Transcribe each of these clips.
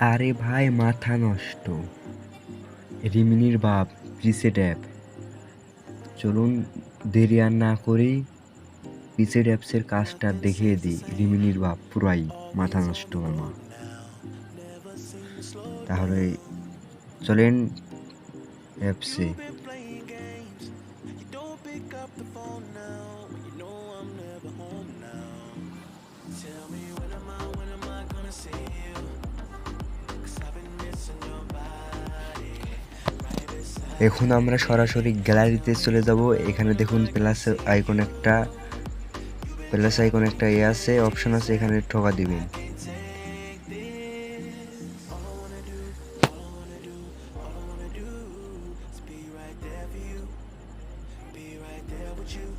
আরে ভাই মাথা নষ্ট, রিমিনির বাপ প্রিসেট অ্যাপ। চলুন দেরি আর না করেই প্রিসেট অ্যাপসের কাজটা দেখিয়ে দিই। রিমিনির বাপ পুরাই মাথা নষ্ট মামা। তাহলে চলেন অ্যাপসে। এখন আমরা সরাসরি গ্যালারিতে চলে যাব। এখানে দেখুন প্লাস আইকন একটা আছে, অপশন আছে, এখানে ঠোকা দিবেন।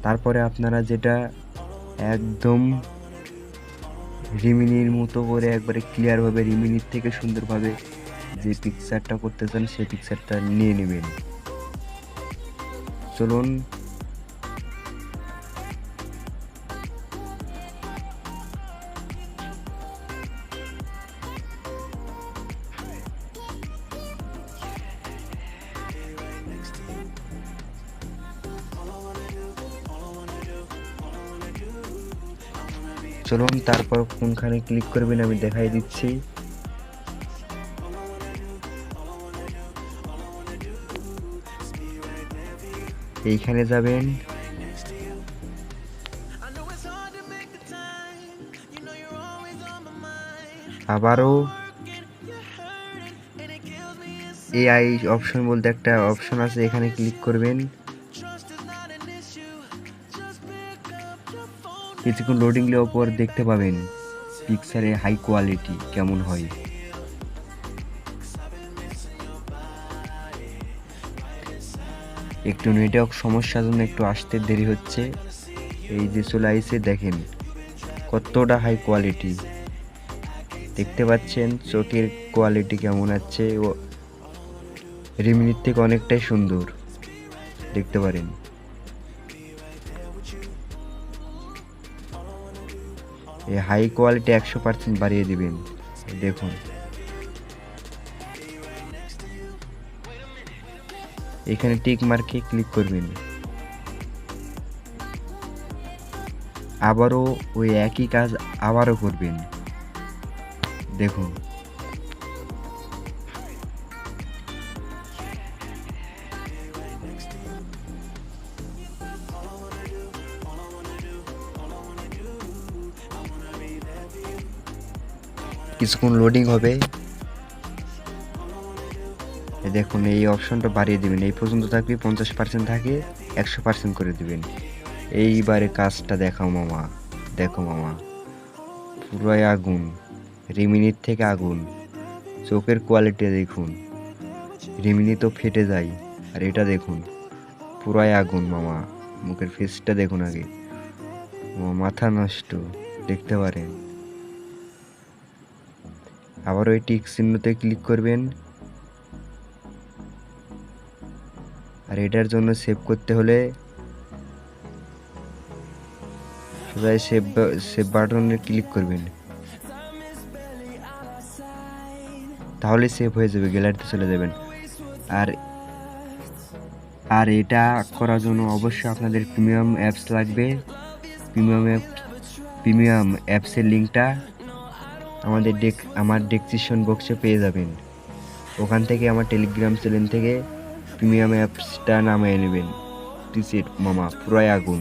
তারপরে আপনারা যেটা একদম রিমিনির মতো করে একবারে ক্লিয়ারভাবে রিমিনির থেকে সুন্দরভাবে যে পিকচারটা করতে চান সেই পিকচারটা নিয়ে নেবেন। চলুন তারপর কোনখানে ক্লিক করবেন আমি দেখাই দিচ্ছি। এইখানে যাবেন, আবারও এআই অপশন বলতে একটা অপশন আছে, এখানে ক্লিক করবেন। কিছুক্ষণ লোডিং নেওয়ার পর দেখতে পাবেন পিকচারে হাই কোয়ালিটি কেমন হয়। একটু নেটওয়ার্ক সমস্যার জন্য একটু আসতে দেরি হচ্ছে। এই যে চলে আইছে, দেখেন কতটা হাই কোয়ালিটি দেখতে পাচ্ছেন। চোখের কোয়ালিটি কেমন আছে, ও রিমিনির থেকে অনেকটাই সুন্দর দেখতে পারেন। এই হাই কোয়ালিটি 100% বাড়িয়ে দিবেন। দেখুন এখানে টিক মার্কে ক্লিক করবেন, আবারও ওই একই কাজ আবারও করবেন। দেখুন কিছুক্ষণ লোডিং হবে। দেখুন এই অপশনটা বাড়িয়ে দিবেন, এই পর্যন্ত থাকবে 50% থাকে 100% করে দিবেন। এইবারে কাজটা দেখাও মামা, দেখো মামা পুরাই আগুন, রিমিনির থেকে আগুন। চোখের কোয়ালিটি দেখুন, রিমিনি তো ফেটে যায়, আর এটা দেখুন পুরাই আগুন মামা। মুখের ফেসটা দেখুন আগে, মাথা নষ্ট দেখতে পারেন। আবার ওই টিক চিহ্নতে ক্লিক করবেন। আর এটার জন্য সেভ করতে হলে সোজা সেভ বাটনে ক্লিক করবেন, তাহলে সেভ হয়ে যাবে, গ্যালারিতে চলে যাবেন। আর এটা করার জন্য অবশ্যই আপনাদের প্রিমিয়াম অ্যাপস লাগবে। প্রিমিয়াম অ্যাপসের লিঙ্কটা আমার ডেসক্রিপশন বক্সে পেয়ে যাবেন। ওখান থেকে আমার টেলিগ্রাম চ্যানেল থেকে প্রিমিয়াম অ্যাপসটা নামিয়ে নেবেন। প্রিসেট মামা পুরাই আগুন।